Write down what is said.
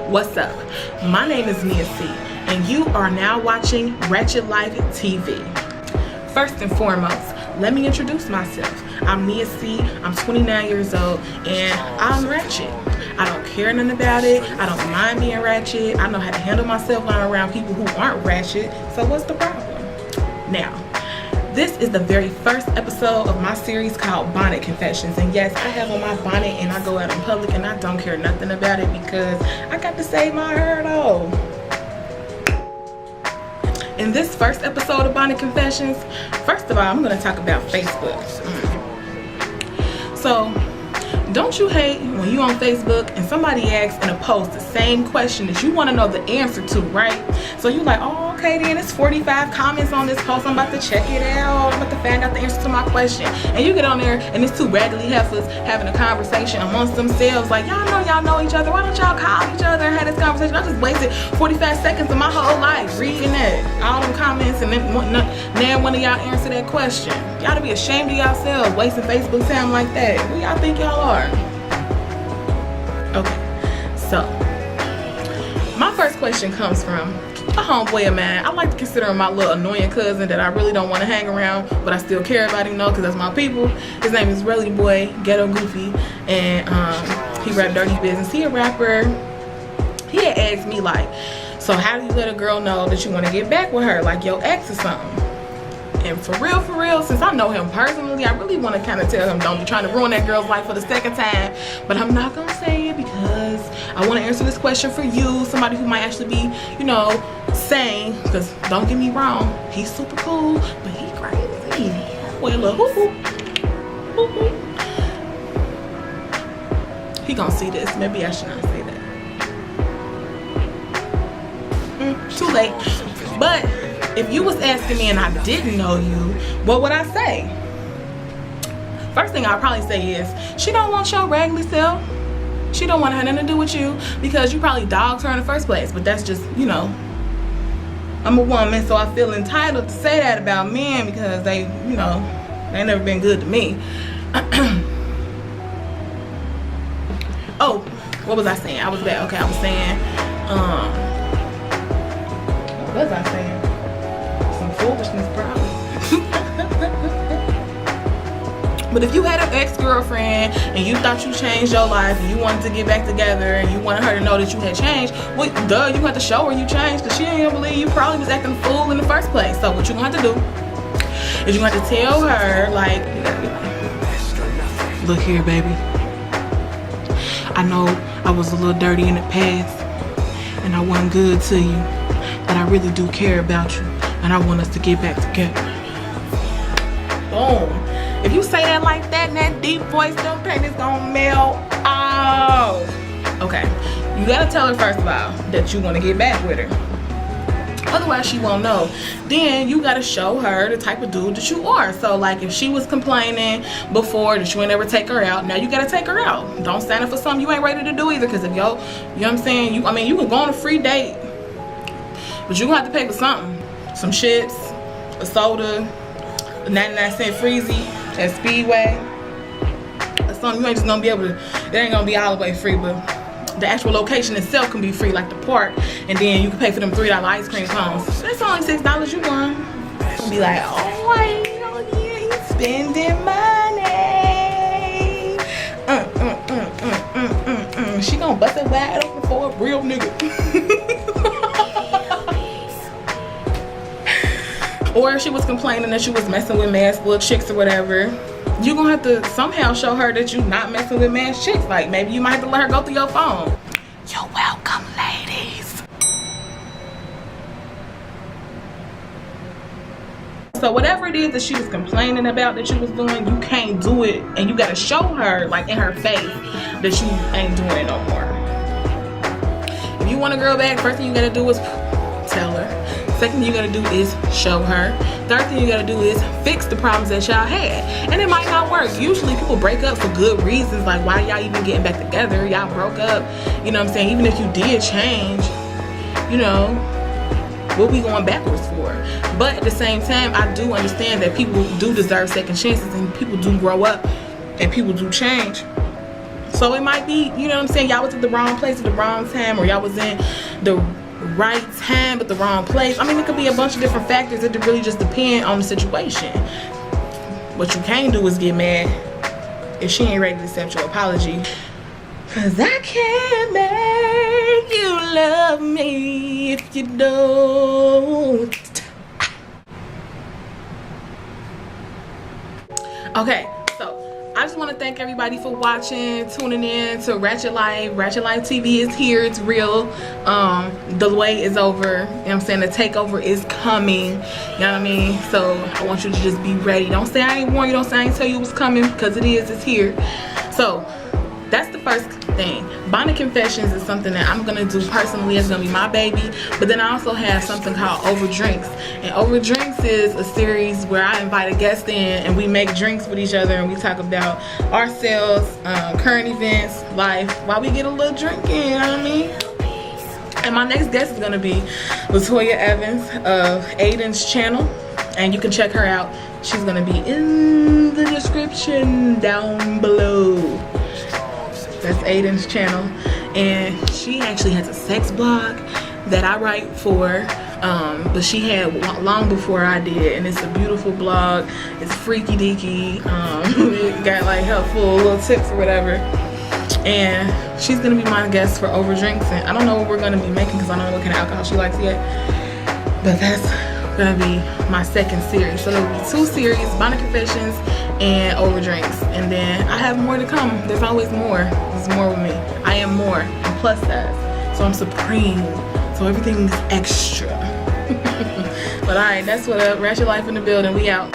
What's up? My name is Mia C, and you are now watching Ratchet Life TV. First and foremost, let me introduce myself. I'm Mia C, I'm 29 years old, and I'm ratchet. I don't care nothing about it. I don't mind being ratchet. I know how to handle myself when I'm around people who aren't ratchet. So what's the problem? Now, this is the very first episode of my series called Bonnet Confessions. And yes, I have on my bonnet and I go out in public and I don't care nothing about it because I got to save my hair though. In this first episode of Bonnet Confessions, first of all, I'm going to talk about Facebook. So, don't you hate when you on Facebook and somebody asks in a post the same question that you want to know the answer to, right? So you like, oh, okay then, it's 45 comments on this post, I'm about to check it out, I'm about to find out the answer to my question. And you get on there and it's two raggedy heifers having a conversation amongst themselves like, y'all know each other, why don't y'all call each other and have this conversation? I just wasted 45 seconds of my whole life reading that, all them comments, and then one of y'all answer that question. Y'all to be ashamed of yourselves wasting Facebook time like that. Who y'all think y'all are? Okay, so my first question comes from a homeboy of mine. I like to consider him my little annoying cousin that I really don't want to hang around, but I still care about him though, because that's my people. His name is RellyBoi GhettoGoofy, and he rap dirty business. He a rapper. He had asked me like, so how do you let a girl know that you want to get back with her, like your ex or something? And for real, since I know him personally, I really want to kind of tell him don't be trying to ruin that girl's life for the second time. But I'm not going to say it because I want to answer this question for you, somebody who might actually be, you know, sane. Because don't get me wrong, he's super cool, but he crazy. Well, look, hoo-hoo. He gonna see this. Maybe I should not say that. Too late. But if you was asking me and I didn't know you, what would I say? First thing I'd probably say is, she don't want your raggedy self. She don't want to have nothing to do with you because you probably dogged her in the first place. But that's just, you know, I'm a woman, so I feel entitled to say that about men because they, you know, they never been good to me. Oh, what was I saying? I was saying, what was I saying? Foolishness probably. But if you had an ex-girlfriend and you thought you changed your life and you wanted to get back together and you wanted her to know that you had changed, well, duh, you have to show her you changed because she ain't gonna believe you probably was acting a fool in the first place. So what you gonna have to do is you gonna have to tell her like, look here, baby, I know I was a little dirty in the past and I wasn't good to you, but I really do care about you. And I want us to get back together. Boom. If you say that like that in that deep voice, them panties gonna melt off. Okay. You gotta tell her first of all that you want to get back with her. Otherwise she won't know. Then you gotta show her the type of dude that you are. So like if she was complaining before that you ain't ever take her out, now you gotta take her out. Don't stand up for something you ain't ready to do either. Because if yo, you know what I'm saying? You can go on a free date, but you gonna have to pay for something. Some chips, a soda, a 99-cent freezy at Speedway, or something. You ain't just gonna be able to, it ain't gonna be all the way free, but the actual location itself can be free, like the park, and then you can pay for them $3 ice cream cones. That's only $6 you won. You'll be like, oh wait, oh yeah, he's spending money. She gonna bust it wide open for a real nigga. Or if she was complaining that she was messing with masked little chicks or whatever, you're gonna have to somehow show her that you're not messing with masked chicks. Like maybe you might have to let her go through your phone. You're welcome, ladies. So whatever it is that she was complaining about that you was doing, you can't do it, and you gotta show her like in her face that you ain't doing it no more. If you want a girl back, first thing you gotta do is tell her. Second thing you gotta do is show her. Third thing you gotta do is fix the problems that y'all had. And it might not work. Usually people break up for good reasons, like why y'all even getting back together? Y'all broke up, you know what I'm saying? Even if you did change, you know, what we going backwards for? But at the same time, I do understand that people do deserve second chances and people do grow up and people do change. So it might be, you know what I'm saying, y'all was at the wrong place at the wrong time, or y'all was in the right time but the wrong place. I mean, it could be a bunch of different factors. It really just depend on the situation. What you can't do is get mad if she ain't ready to accept your apology. Cause I can't make you love me if you don't. Okay, so I just want to thank everybody for watching, tuning in to Ratchet Life. Ratchet Life TV is here. It's real. The wait is over. You know what I'm saying? The takeover is coming. You know what I mean? So I want you to just be ready. Don't say I ain't warn you. Don't say I ain't tell you it was coming, because it is. It's here. So that's the first thing. Bonnet Confessions is something that I'm gonna do personally. It's gonna be my baby. But then I also have something called Over Drinks. And Over Drinks is a series where I invite a guest in and we make drinks with each other and we talk about ourselves, current events, life, while we get a little drink in, you know what I mean? And my next guest is gonna be Latoya Evans of Aidin's channel. And you can check her out. She's gonna be in the description down below. That's Aidin's channel, and she actually has a sex blog that I write for, but she had long before I did, and it's a beautiful blog. It's freaky deaky. It got like helpful little tips or whatever, and she's gonna be my guest for Over Drinks. And I don't know what we're gonna be making because I don't know what kind of alcohol she likes yet, but that's gonna be my second series. So there'll be 2 series, Bonnet Confessions and Over Drinks, and then I have more to come. There's always more. There's more with me. I am more. I'm plus size, so I'm supreme, so everything's extra. But all right, that's what up. Ratchet Life in the building. We out.